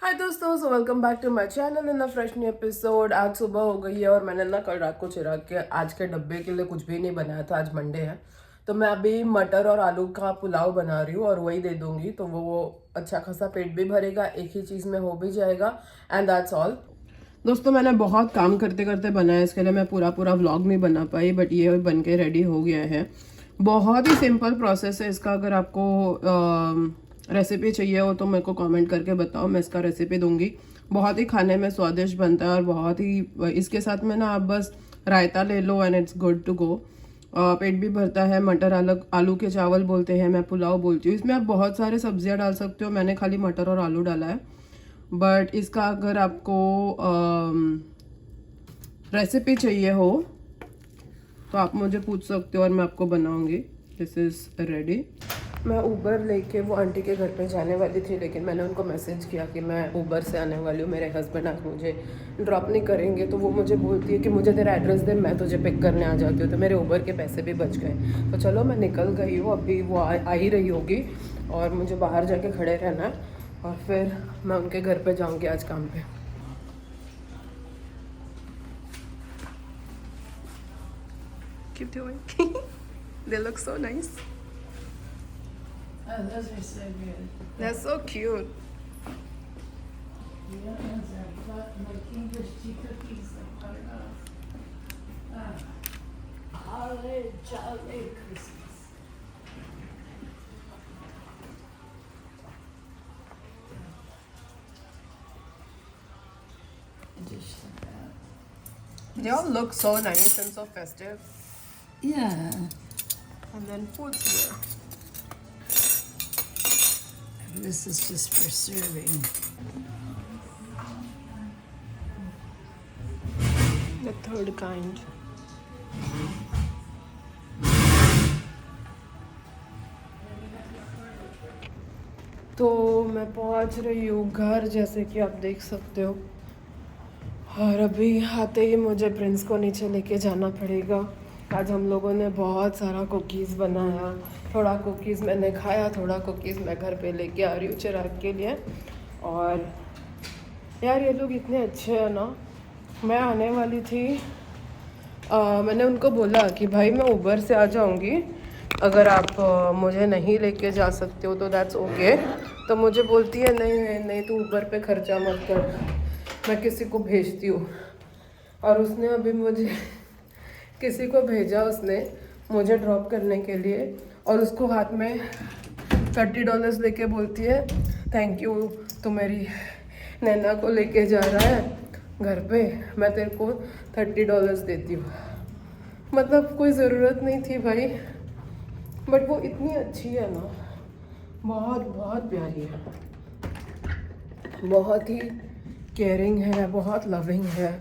हाय दोस्तों, so welcome back to my channel in a fresh new episode. आज सुबह हो गई है और मैंने ना कल रात को चिराग के आज के डब्बे के लिए कुछ भी नहीं बनाया था। आज मंडे है तो मैं अभी मटर और आलू का पुलाव बना रही हूँ और वही दे दूंगी तो वो अच्छा खासा पेट भी भरेगा, एक ही चीज़ में हो भी जाएगा एंड दैट्स ऑल। दोस्तों मैंने बहुत काम करते करते बनाया, इसके लिए मैं पूरा पूरा व्लॉग नहीं बना पाई, बट ये बन के रेडी हो गया है। बहुत ही सिंपल प्रोसेस है इसका। अगर आपको रेसिपी चाहिए हो तो मेरे को कमेंट करके बताओ, मैं इसका रेसिपी दूंगी। बहुत ही खाने में स्वादिष्ट बनता है और बहुत ही इसके साथ में ना आप बस रायता ले लो and it's good to go. पेट भी भरता है। मटर आलू के चावल बोलते हैं, मैं पुलाव बोलती हूँ। इसमें आप बहुत सारे सब्जियां डाल सकते हो, मैंने खाली मटर और आलू डाला है। बट इसका अगर आपको रेसिपी चाहिए हो तो आप मुझे पूछ सकते हो और मैं आपको बनाऊंगी। This is ready. मैं ऊबर लेके वो आंटी के घर पे जाने वाली थी, लेकिन मैंने उनको मैसेज किया कि मैं ऊबर से आने वाली हूँ, मेरे हस्बैंड आज मुझे ड्रॉप नहीं करेंगे। तो वो मुझे बोलती है कि मुझे तेरा एड्रेस दे, मैं तुझे पिक करने आ जाती हूँ। तो मेरे ऊबर के पैसे भी बच गए। तो चलो मैं निकल गई हूँ, अभी वो आ ही रही होगी और मुझे बाहर जाके खड़े रहना है और फिर मैं उनके घर पर जाऊँगी आज काम पर। Keep doing. They look so nice. Oh, those are so good. They're so cute. The other ones are like English tea cookies, like $100. Holly jolly Christmas. A dish like that. They all look so nice and so festive. Yeah. And then food's here. This is just for serving. The third kind. तो मैं पहुंच रही हूँ घर, जैसे कि आप देख सकते हो। और अभी आते ही मुझे प्रिंस को नीचे लेके जाना पड़ेगा। आज हम लोगों ने बहुत सारा कुकीज़ बनाया। थोड़ा कुकीज़ मैंने खाया, थोड़ा कुकीज़ मैं घर पे लेके आ रही हूँ चिराग के लिए। और यार ये लोग इतने अच्छे हैं ना। मैं आने वाली थी, मैंने उनको बोला कि भाई मैं ऊबर से आ जाऊँगी, अगर आप मुझे नहीं लेके जा सकते हो तो दैट्स ओके। तो मुझे बोलती है नहीं नहीं नहीं, तू ऊबर पे खर्चा मत कर, मैं किसी को भेजती हूँ। और उसने अभी मुझे किसी को भेजा, उसने मुझे ड्रॉप करने के लिए, और उसको हाथ में $30 लेके बोलती है थैंक यू, तो मेरी नैना को लेके जा रहा है घर पे, मैं तेरे को $30 देती हूँ। मतलब कोई ज़रूरत नहीं थी भाई, बट वो इतनी अच्छी है ना, बहुत बहुत प्यारी है, बहुत ही केयरिंग है, बहुत लविंग है,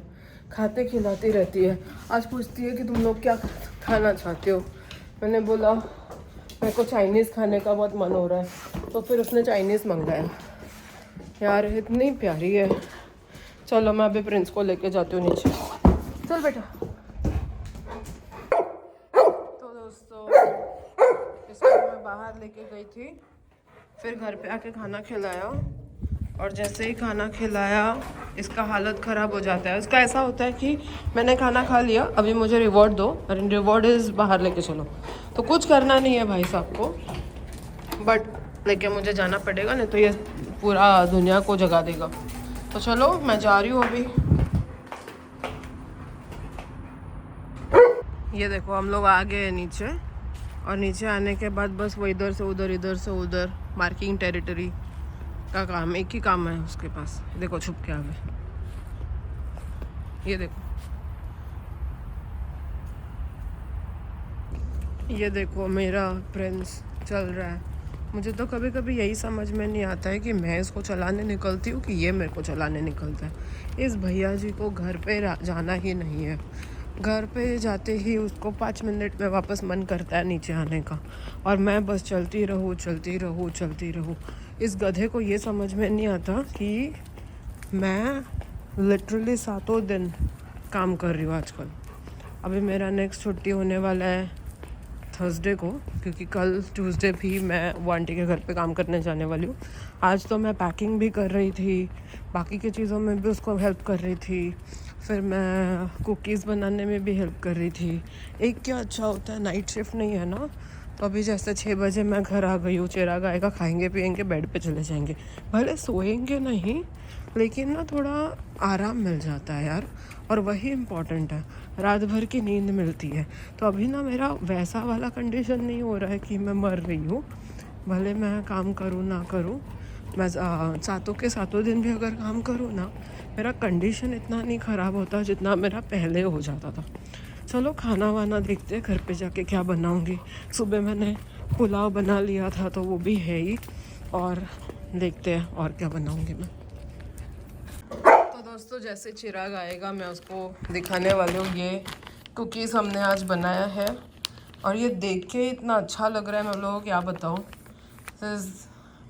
खाते खिलाती रहती है। आज पूछती है कि तुम लोग क्या खाना चाहते हो। मैंने बोला मेरे को चाइनीज़ खाने का बहुत मन हो रहा है, तो फिर उसने चाइनीज़ मंगाया। यार इतनी प्यारी है। चलो मैं अभी प्रिंस को लेके जाती हूँ नीचे। चल बेटा। तो दोस्तों इसको मैं बाहर लेके गई थी, फिर घर पे आके खाना खिलाया, और जैसे ही खाना खिलाया इसका हालत ख़राब हो जाता है। उसका ऐसा होता है कि मैंने खाना खा लिया, अभी मुझे रिवॉर्ड दो, और रिवॉर्ड इज़ बाहर लेके चलो। तो कुछ करना नहीं है भाई साहब को, बट लेके मुझे जाना पड़ेगा, नहीं तो ये पूरा दुनिया को जगा देगा। तो चलो मैं जा रही हूँ अभी। ये देखो हम लोग आ गए नीचे, और नीचे आने के बाद बस वो इधर से उधर मार्किंग टेरिटरी का काम, एक ही काम है उसके पास। देखो छुप के आ गए, ये देखो, ये देखो मेरा प्रिंस चल रहा है। मुझे तो कभी कभी यही समझ में नहीं आता है कि मैं इसको चलाने निकलती हूँ कि ये मेरे को चलाने निकलता है। इस भैया जी को घर पे जाना ही नहीं है, घर पे जाते ही उसको 5 मिनट में वापस मन करता है नीचे आने का, और मैं बस चलती रहूँ। इस गधे को ये समझ में नहीं आता कि मैं लिटरली 7 दिन काम कर रही हूँ आजकल। अभी मेरा नेक्स्ट छुट्टी होने वाला है थर्सडे को, क्योंकि कल ट्यूसडे भी मैं वो आंटी के घर पे काम करने जाने वाली हूँ। आज तो मैं पैकिंग भी कर रही थी, बाकी की चीज़ों में भी उसको हेल्प कर रही थी, फिर मैं कुकीज़ बनाने में भी हेल्प कर रही थी। एक क्या अच्छा होता है, नाइट शिफ्ट नहीं है ना, तो अभी जैसे 6 बजे मैं घर आ गई हूँ, चिराग आएगा, खाएंगे पिएंगे, बेड पे चले जाएंगे। भले सोएंगे नहीं, लेकिन ना थोड़ा आराम मिल जाता है यार, और वही इम्पॉर्टेंट है, रात भर की नींद मिलती है। तो अभी ना मेरा वैसा वाला कंडीशन नहीं हो रहा है कि मैं मर रही हूँ, भले मैं काम करूँ ना करूँ, मैं सातों के सातों दिन भी अगर काम करूँ ना, मेरा कंडीशन इतना नहीं ख़राब होता जितना मेरा पहले हो जाता था। चलो खाना वाना देखते हैं घर पे जाके क्या बनाऊंगी। सुबह मैंने पुलाव बना लिया था तो वो भी है ही, और देखते हैं और क्या बनाऊंगी मैं। तो दोस्तों जैसे चिराग आएगा मैं उसको दिखाने वाली हूँ। ये कुकीज़ हमने आज बनाया है और ये देख के इतना अच्छा लग रहा है, मैं लोगों को क्या बताऊँ।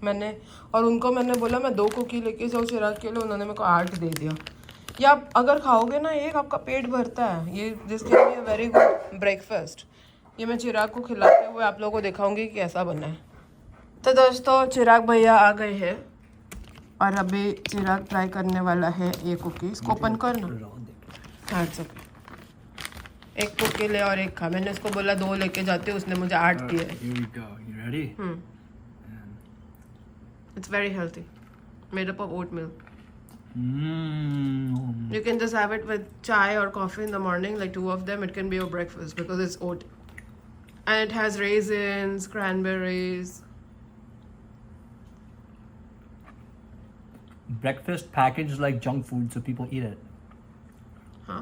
मैंने और उनको मैंने बोला मैं 2 कुकी लेके जाऊँ चिराग के लिए, उन्होंने मेरे को 8 दे दिया। या आप अगर खाओगे ना एक, आपका पेट भरता है। ये जिसके लिए वेरी गुड ब्रेकफास्ट। ये मैं चिराग को खिलाते हुए आप लोगों को दिखाऊंगी कि कैसा बना है। तो दोस्तों चिराग भैया आ गए हैं और अभी चिराग ट्राई करने वाला है ये कुकी। इसको ओपन कर ना। हाँ सब एक कुकी ले और एक खा। मैंने उसको बोला 2 लेके जाते, उसने मुझे 8 दिए। It's very healthy, made up of oat milk. You can just have it with chai or coffee in the morning, like 2 of them. It can be your breakfast because it's oat. And it has raisins, cranberries. Breakfast packaged like junk food so people eat it. Huh?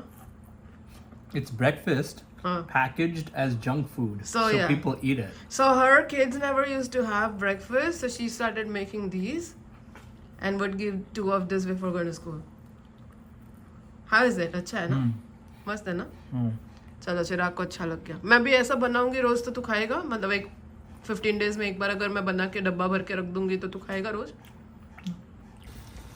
It's breakfast packaged as junk food So yeah. people eat it. So her kids never used to have breakfast, so she started making these and would give 2 of this before going to school. How is it? अच्छा है ना? मस्त है ना? चलो चिराग को अच्छा लग गया। मैं भी ऐसा बनाऊंगी रोज, तो तू खाएगा? मतलब एक 15 डेज में एक बार अगर मैं बना के डब्बा भर के रख दूंगी तो तू खाएगा रोज?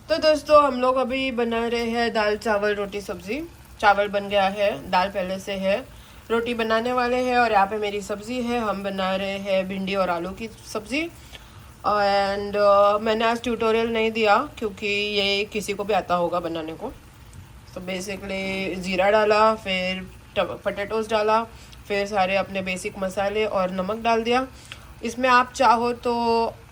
तो दोस्तों हम लोग अभी बना रहे हैं दाल चावल रोटी सब्जी। चावल बन गया है, दाल पहले से है, रोटी बनाने वाले हैं और यहाँ पे मेरी सब्जी है। हम बना रहे हैं भिंडी और आलू की सब्जी। एंड मैंने आज ट्यूटोरियल नहीं दिया क्योंकि ये किसी को भी आता होगा बनाने को। तो बेसिकली ज़ीरा डाला, फिर पोटैटोज़ डाला, फिर सारे अपने बेसिक मसाले और नमक डाल दिया। इसमें आप चाहो तो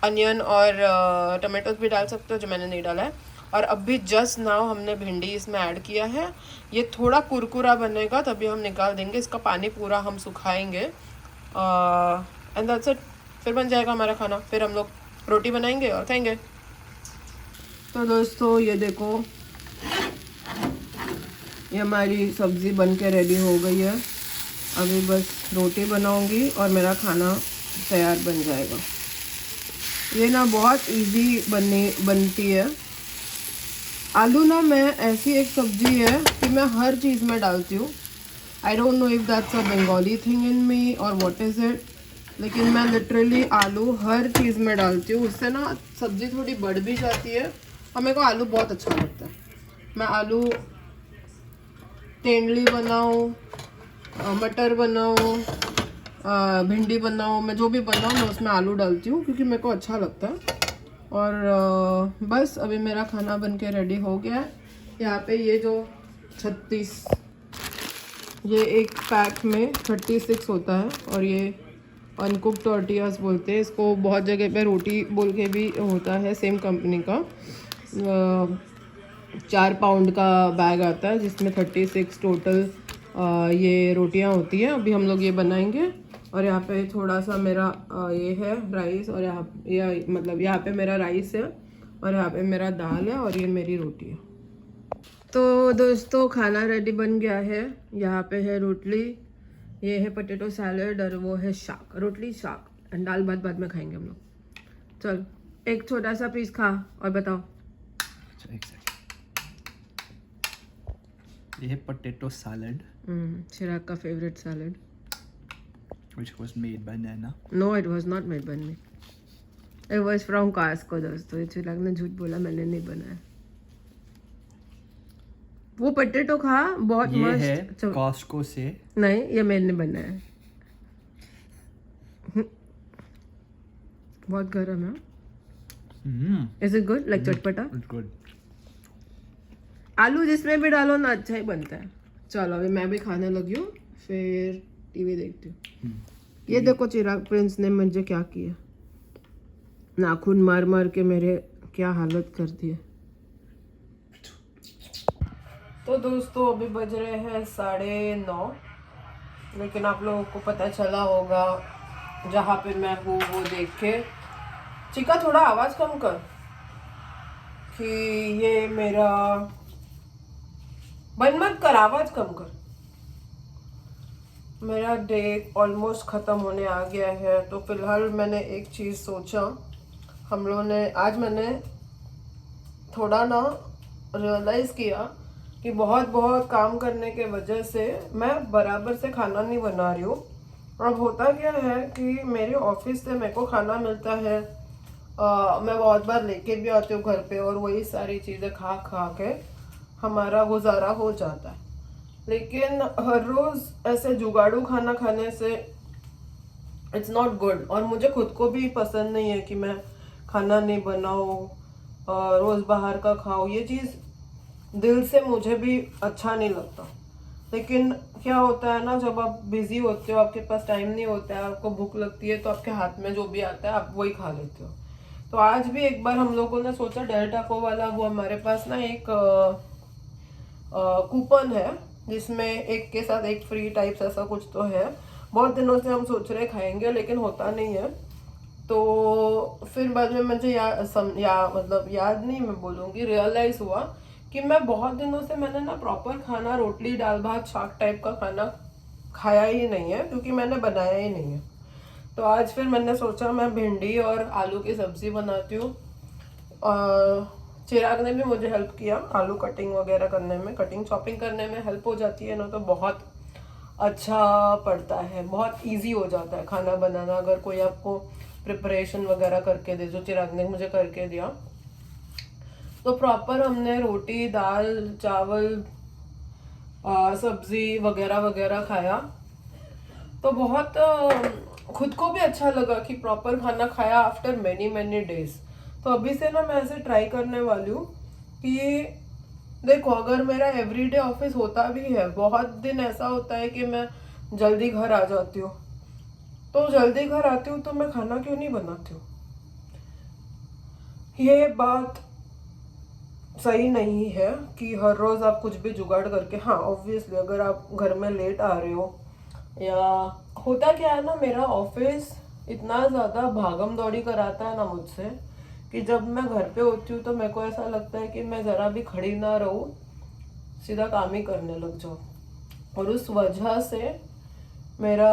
अनियन और टमाटोज भी डाल सकते हो, जो मैंने नहीं डाला है। और अभी जस्ट नाउ हमने भिंडी इसमें ऐड किया है। ये थोड़ा कुरकुरा बनेगा तभी हम निकाल देंगे, इसका पानी पूरा हम सुखाएंगे एंड दैट्स इट। फिर बन जाएगा हमारा खाना, फिर हम लोग रोटी बनाएंगे और खाएंगे। तो दोस्तों ये देखो, ये हमारी सब्ज़ी बन के रेडी हो गई है। अभी बस रोटी बनाऊंगी और मेरा खाना तैयार बन जाएगा। ये ना बहुत इजी बनती है। आलू ना मैं ऐसी एक सब्जी है कि मैं हर चीज़ में डालती हूँ। I don't know if that's a Bengali thing in me और व्हाट इज़ इट, लेकिन मैं लिटरली आलू हर चीज़ में डालती हूँ। उससे ना सब्ज़ी थोड़ी बढ़ भी जाती है और मेरे को आलू बहुत अच्छा लगता है। मैं आलू तेंडली बनाऊँ, मटर बनाऊँ, भिंडी बनाऊँ, मैं जो भी बनाऊँ मैं उसमें आलू डालती हूँ क्योंकि मेरे को अच्छा लगता है। और बस अभी मेरा खाना बन के रेडी हो गया है। यहाँ पे ये जो 36, ये एक पैक में 36 होता है और ये अनकुक्ड टॉर्टियाज बोलते हैं इसको। बहुत जगह पे रोटी बोल के भी होता है, सेम कंपनी का। 4 पाउंड का बैग आता है जिसमें 36 टोटल ये रोटियाँ होती हैं। अभी हम लोग ये बनाएंगे और यहाँ पे थोड़ा सा मेरा ये है राइस, और यहाँ पे मेरा राइस है और यहाँ पे मेरा दाल है और ये मेरी रोटी है। तो दोस्तों खाना रेडी बन गया है। यहाँ पे है रोटली, ये है पोटैटो सैलड और वो है शाक, रोटली शाक एंड दाल भात बाद में खाएंगे हम लोग। चल एक छोटा सा पीस खा और बताओ। ये है पोटैटो सैलड, चिराग का favourite salad. which was made by Nana. No, it was not made by me. It was from Costco दोस्तों। चिराग ने झूठ बोला, मैंने नहीं बनाया। वो पोटैटो खा, बहुत मस्त। ये है Costco से। नहीं, ये मैंने बनाया है। बहुत गर्म है. Mm. Is it good like चटपटा? It's good. आलू जिसमें भी डालो ना अच्छा ही बनता है. चलो अभी मैं भी खाने लगी हूँ, फिर टीवी देखती हूँ. ये देखो चिराग प्रिंस ने मुझे क्या किया, नाखून मार मार के मेरे क्या हालत कर दी है. तो दोस्तों अभी बज रहे हैं 9:30, लेकिन आप लोगों को पता चला होगा जहाँ पे मैं हूँ वो देख के. चिका थोड़ा आवाज़ कम कर कि ये मेरा बंद मत कर, आवाज़ कम कर. मेरा डे ऑलमोस्ट ख़त्म होने आ गया है. तो फिलहाल मैंने एक चीज़ सोचा, हम लोगों ने आज मैंने थोड़ा ना रियलाइज़ किया कि बहुत बहुत काम करने के वजह से मैं बराबर से खाना नहीं बना रही हूँ. अब होता क्या है कि मेरे ऑफिस से मेरे को खाना मिलता है, मैं बहुत बार लेके भी आती हूँ घर पे, और वही सारी चीज़ें खा खा के हमारा गुजारा हो जाता है. लेकिन हर रोज़ ऐसे जुगाड़ू खाना खाने से इट्स नॉट गुड, और मुझे खुद को भी पसंद नहीं है कि मैं खाना नहीं बनाऊँ, रोज़ बाहर का खाऊँ. ये चीज़ दिल से मुझे भी अच्छा नहीं लगता. लेकिन क्या होता है ना, जब आप बिज़ी होते हो, आपके पास टाइम नहीं होता है, आपको भूख लगती है, तो आपके हाथ में जो भी आता है आप वही खा लेते हो. तो आज भी एक बार हम लोगों ने सोचा डेल टाको वाला, वो हमारे पास ना एक कूपन है जिसमें एक के साथ एक फ्री टाइप्स ऐसा कुछ तो है. बहुत दिनों से हम सोच रहे खाएंगे लेकिन होता नहीं है. तो फिर बाद में मुझे मतलब याद नहीं, मैं बोलूँगी रियलाइज़ हुआ कि मैं बहुत दिनों से मैंने ना प्रॉपर खाना, रोटली दाल भात शाक टाइप का खाना खाया ही नहीं है, क्योंकि मैंने बनाया ही नहीं है. तो आज फिर मैंने सोचा मैं भिंडी और आलू की सब्ज़ी बनाती हूँ. चिराग ने भी मुझे हेल्प किया आलू कटिंग वगैरह करने में, कटिंग चॉपिंग करने में हेल्प हो जाती है ना, तो बहुत अच्छा पड़ता है, बहुत इजी हो जाता है खाना बनाना अगर कोई आपको प्रिपरेशन वगैरह करके दे, जो चिराग ने मुझे करके दिया. तो प्रॉपर हमने रोटी दाल चावल सब्जी वगैरह वगैरह खाया. तो बहुत खुद को भी अच्छा लगा कि प्रॉपर खाना खाया आफ्टर मैनी मैनी डेज. तो अभी से ना मैं ऐसे ट्राई करने वाली हूँ कि देखो, अगर मेरा एवरीडे ऑफिस होता भी है, बहुत दिन ऐसा होता है कि मैं जल्दी घर आ जाती हूँ, तो जल्दी घर आती हूँ तो मैं खाना क्यों नहीं बनाती हूँ. ये बात सही नहीं है कि हर रोज़ आप कुछ भी जुगाड़ करके, हाँ ऑब्वियसली अगर आप घर में लेट आ रहे हो, या होता क्या है ना, मेरा ऑफिस इतना ज़्यादा भागम दौड़ी कराता है ना मुझसे कि जब मैं घर पे होती हूँ तो मेरे को ऐसा लगता है कि मैं ज़रा भी खड़ी ना रहूँ, सीधा काम ही करने लग जाऊँ. और उस वजह से मेरा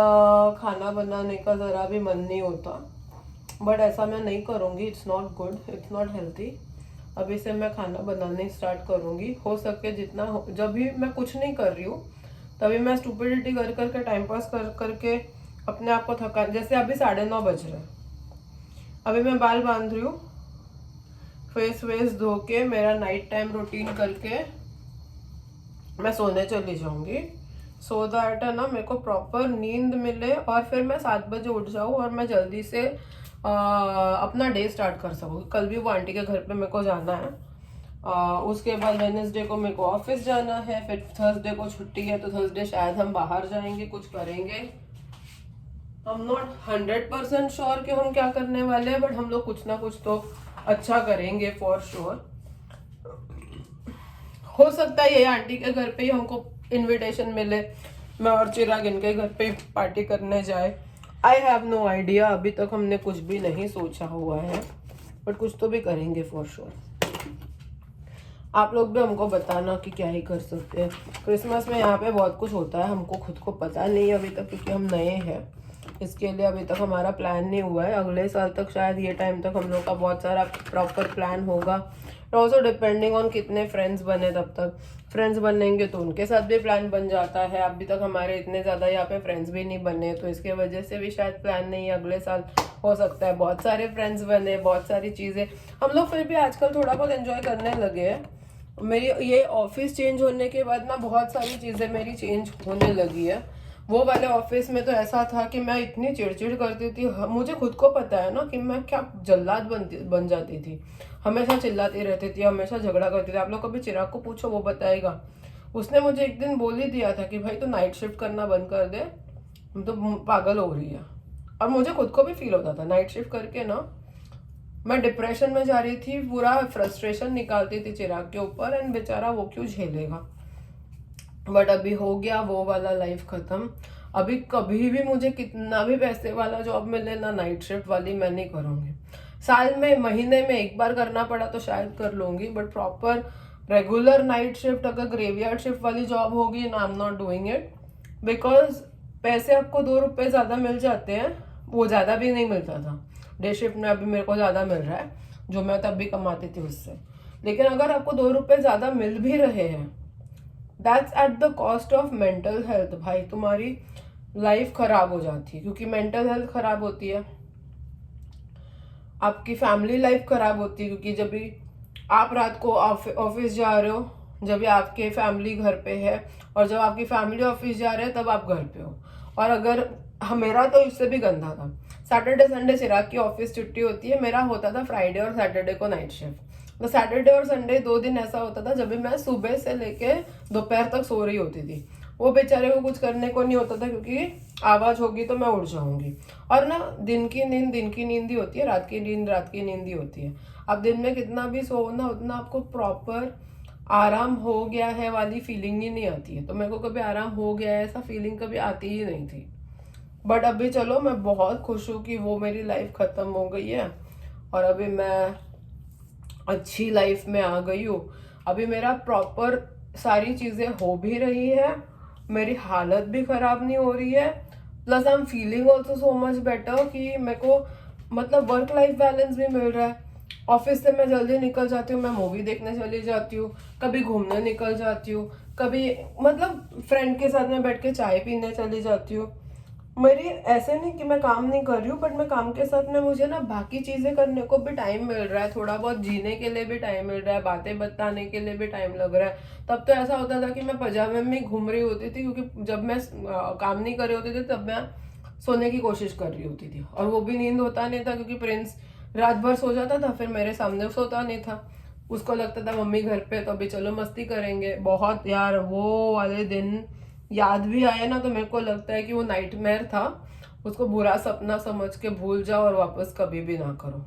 खाना बनाने का ज़रा भी मन नहीं होता. बट ऐसा मैं नहीं करूँगी, it's not good, it's not healthy. अभी से मैं खाना बनाने स्टार्ट करूँगी. हो सके जितना जब भी मैं कुछ नहीं कर रही हूँ तभी मैं स्टूपिडिटी कर करके टाइम पास कर करके अपने आप को थका. जैसे अभी 9:30 बज रहे हैं, अभी मैं बाल बांध रही हूँ, फेस वेस धो के मेरा नाइट टाइम रूटीन करके मैं सोने चली जाऊँगी, सो दैट है ना मेरे को प्रॉपर नींद मिले, और फिर मैं 7 बजे उठ जाऊँ और मैं जल्दी से अपना डे स्टार्ट कर सकूँ. कल भी वो आंटी के घर पे मेरे को जाना है. उसके बाद वेडनेसडे को मेरे को ऑफिस जाना है, फिर थर्सडे को छुट्टी है, तो थर्सडे शायद हम बाहर जाएंगे, कुछ करेंगे. हम नॉट 100% श्योर कि हम क्या करने वाले हैं, बट हम लोग कुछ ना कुछ तो अच्छा करेंगे फॉर श्योर. हो सकता है ये आंटी के घर पे ही हमको इनविटेशन मिले, मैं और चिराग इनके घर पे पार्टी करने जाए. आई हैव नो आइडिया, अभी तक हमने कुछ भी नहीं सोचा हुआ है, बट कुछ तो भी करेंगे फॉर श्योर. आप लोग भी हमको बताना कि क्या ही कर सकते हैं. क्रिसमस में यहाँ पे बहुत कुछ होता है, हमको खुद को पता नहीं है अभी तक, क्योंकि हम नए हैं, इसके लिए अभी तक हमारा प्लान नहीं हुआ है. अगले साल तक शायद ये टाइम तक हम लोग का बहुत सारा प्रॉपर प्लान होगा. ऑल्सो डिपेंडिंग ऑन कितने फ्रेंड्स बने, तब तक फ्रेंड्स बनेंगे तो उनके साथ भी प्लान बन जाता है. अभी तक हमारे इतने ज़्यादा यहाँ पे फ्रेंड्स भी नहीं बने, तो इसके वजह से भी शायद प्लान नहीं है. अगले साल हो सकता है बहुत सारे फ्रेंड्स बने, बहुत सारी चीज़ें. हम लोग फिर भी आजकल थोड़ा बहुत एंजॉय करने लगे हैं. मेरी ये ऑफिस चेंज होने के बाद ना बहुत सारी चीज़ें मेरी चेंज होने लगी है. वो वाले ऑफिस में तो ऐसा था कि मैं इतनी चिड़चिड़ करती थी, मुझे खुद को पता है ना कि मैं क्या जल्लाद बन जाती थी, हमेशा चिल्लाती रहती थी, हमेशा झगड़ा करती थी। आप लोग कभी चिराग को पूछो, वो बताएगा। उसने मुझे एक दिन बोल ही दिया था कि भाई तू नाइट शिफ्ट करना बंद कर दे, तो पागल हो रही है। और मुझे खुद को भी फील होता था नाइट शिफ्ट करके ना, मैं डिप्रेशन में जा रही थी, पूरा फ्रस्ट्रेशन निकालती थी चिराग के ऊपर, एंड बेचारा वो क्यों झेलेगा। बट अभी हो गया वो वाला लाइफ खत्म। अभी कभी भी मुझे कितना भी पैसे वाला जॉब मिले ना, नाइट शिफ्ट वाली मैं नहीं करूँगी। साल में महीने में एक बार करना पड़ा तो शायद कर लूँगी, but proper regular night shift अगर ग्रेवयार्ड शिफ्ट वाली जॉब होगी ना, I am not doing it. Because पैसे आपको 2 रुपये ज़्यादा मिल जाते हैं, वो ज़्यादा भी नहीं मिलता था। डे शिफ्ट में अभी मेरे को ज़्यादा मिल रहा है, जो मैं तब भी कमाती थी उससे। लेकिन अगर आपको 2 रुपये ज़्यादा मिल भी रहे हैं, that's at the cost of mental health. भाई तुम्हारी लाइफ खराब हो जाती है, क्योंकि मेंटल हेल्थ खराब होती है, आपकी फैमिली लाइफ खराब होती है, क्योंकि जब भी आप रात को ऑफिस जा रहे हो, जब भी आपके फैमिली घर पे है, और जब आपकी फैमिली ऑफिस जा रहे हैं तब आप घर पे हो। और अगर मेरा तो इससे भी गंदा था, सैटरडे संडे चिराग की ऑफिस छुट्टी होती है, मेरा होता था फ्राइडे और सैटरडे को नाइट शिफ्ट। तो सैटरडे और संडे 2 दिन ऐसा होता था जब भी मैं सुबह से लेके दोपहर तक सो रही होती थी। वो बेचारे को कुछ करने को नहीं होता था, क्योंकि आवाज होगी तो मैं उठ जाऊंगी। और ना दिन की नींद ही होती है, रात की नींद ही होती है। अब दिन में कितना भी सो ना, उतना आपको प्रॉपर आराम हो गया है वाली फीलिंग ही नहीं आती है। तो मेरे को कभी आराम हो गया है ऐसा फीलिंग कभी आती ही नहीं थी। बट अभी चलो मैं बहुत खुश हूँ कि वो मेरी लाइफ खत्म हो गई है, और अभी मैं अच्छी लाइफ में आ गई हूँ। अभी मेरा प्रॉपर सारी चीज़ें हो भी रही है, मेरी हालत भी ख़राब नहीं हो रही है, plus I am feeling also so much better कि मेरे को मतलब वर्क लाइफ बैलेंस भी मिल रहा है। ऑफिस से मैं जल्दी निकल जाती हूँ, मैं मूवी देखने चली जाती हूँ, कभी घूमने निकल जाती हूँ, कभी मतलब फ्रेंड के साथ में बैठ के चाय पीने चली जाती हूँ। मेरी ऐसे नहीं कि मैं काम नहीं कर रही हूँ, बट मैं काम के साथ में मुझे ना बाकी चीज़ें करने को भी टाइम मिल रहा है, थोड़ा बहुत जीने के लिए भी टाइम मिल रहा है, बातें बताने के लिए भी टाइम लग रहा है। तब तो ऐसा होता था कि मैं पजामे में घूम रही होती थी, क्योंकि जब मैं काम नहीं कर रही होती थी तब मैं सोने की कोशिश कर रही होती थी, और वो भी नींद होता नहीं था, क्योंकि प्रिंस रात भर सो जाता था, फिर मेरे सामने सोता नहीं था। उसको लगता था मम्मी घर पे तो अभी चलो मस्ती करेंगे। बहुत यार वो वाले दिन याद भी आए ना तो मेरे को लगता है कि वो नाइटमेयर था, उसको बुरा सपना समझ के भूल जाओ और वापस कभी भी ना करो।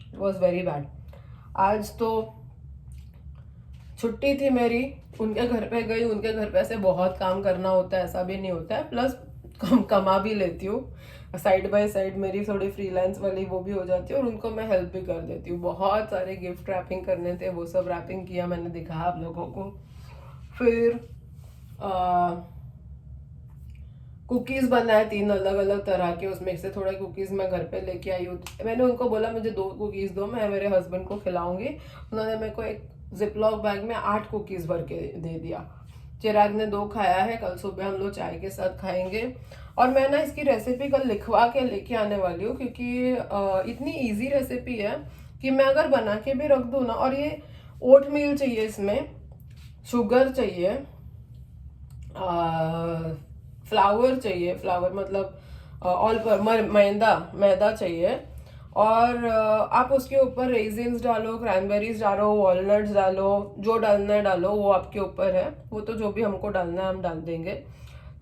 It was very bad. आज तो छुट्टी थी मेरी, उनके घर पे गई, उनके घर पे ऐसे बहुत काम करना होता है, ऐसा भी नहीं होता है, प्लस कमा भी लेती हूँ, साइड बाय साइड मेरी थोड़ी फ्रीलांस वाली वो भी हो जाती है, और उनको मैं हेल्प भी कर देती हूँ। बहुत सारे गिफ्ट रैपिंग करने थे, वो सब रैपिंग किया मैंने, दिखा आप लोगों को। फिर कुकीज़ बनाए 3 अलग अलग तरह के, उसमें से थोड़ा कुकीज़ मैं घर पे लेके आई हूँ। मैंने उनको बोला मुझे 2 कुकीज़ दो, मैं मेरे हस्बैंड को खिलाऊंगी। उन्होंने मेरे को एक जिपलॉक बैग में 8 कुकीज़ भर के दे दिया। चिराग ने 2 खाया है, कल सुबह हम लोग चाय के साथ खाएंगे। और मैं ना इसकी रेसिपी कल लिखवा के लेके आने वाली हूँ, क्योंकि इतनी ईजी रेसिपी है कि मैं अगर बना के भी रख दूँ ना, और ये ओट मील चाहिए, इसमें शुगर चाहिए, फ्लावर चाहिए, फ्लावर मतलब ऑल पर मैदा चाहिए, और आप उसके ऊपर रेजिन्स डालो, क्रैनबेरीज डालो, वॉलनट्स डालो, जो डालना है डालो, वो आपके ऊपर है। वो तो जो भी हमको डालना है हम डाल देंगे।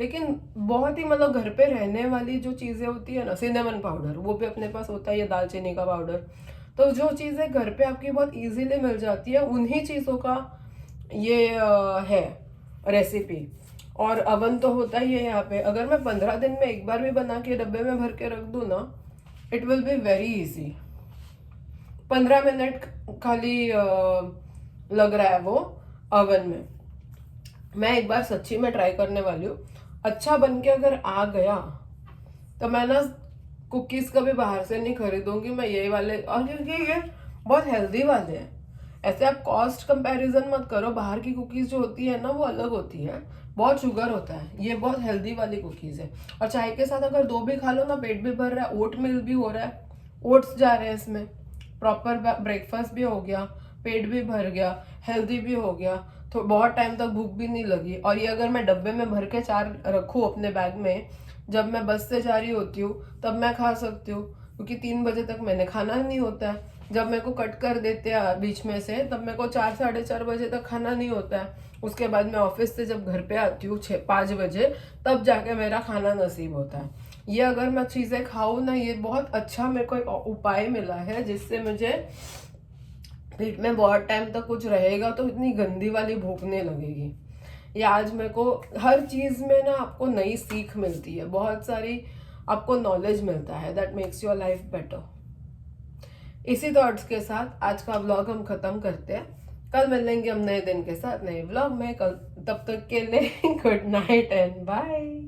लेकिन बहुत ही मतलब घर पे रहने वाली जो चीज़ें होती है ना, सिनेमन पाउडर वो भी अपने पास होता है, ये दालचीनी का पाउडर, तो जो चीज़ें घर पे आपकी बहुत इजीली मिल जाती है, उन्हीं चीज़ों का ये है रेसिपी। और अवन तो होता ही है यहाँ पे। अगर मैं 15 दिन में एक बार भी बना के डब्बे में भर के रख दूँ ना, it will be very easy. 15 minute खाली लग रहा है वो अवन में। मैं एक बार सच्ची में ट्राई करने वाली हूँ। अच्छा बन के अगर आ गया तो मैं ना कुकीज़ कभी बाहर से नहीं खरीदूंगी, मैं यही वाले, और क्योंकि ये बहुत हेल्दी वाले हैं। ऐसे आप कॉस्ट कंपैरिजन मत करो, बाहर की कुकीज़ जो होती है ना वो अलग होती है, बहुत शुगर होता है, ये बहुत हेल्दी वाली कुकीज़ है। और चाय के साथ अगर 2 भी खा लो ना, पेट भी भर रहा है, ओट मिल भी हो रहा है, ओट्स जा रहे हैं इसमें, प्रॉपर ब्रेकफास्ट भी हो गया, पेट भी भर गया, हेल्दी भी हो गया, तो बहुत टाइम तक भूख भी नहीं लगी। और ये अगर मैं डब्बे में भर के 4 रखूँ अपने बैग में, जब मैं बस से जा रही होती हूँ तब मैं खा सकती हूँ, क्योंकि 3 बजे तक मैंने खाना नहीं होता है। जब मेरे को कट कर देते हैं बीच में से, तब मेरे को 4 साढ़े 4 बजे तक खाना नहीं होता है। उसके बाद मैं ऑफिस से जब घर पे आती हूँ 5 बजे, तब जाके मेरा खाना नसीब होता है। ये अगर मैं चीज़ें खाऊँ ना, ये बहुत अच्छा मेरे को एक उपाय मिला है, जिससे मुझे पेट में बहुत टाइम तक कुछ रहेगा तो इतनी गंदी वाली भूख नहीं लगेगी। ये आज मेरे को हर चीज़ में ना आपको नई सीख मिलती है, बहुत सारी आपको नॉलेज मिलता है, that makes your life better. इसी थॉट्स के साथ आज का व्लॉग हम खत्म करते हैं। कल मिलेंगे हम नए दिन के साथ नए व्लॉग में। कल तब तक के लिए गुड नाइट एंड बाय।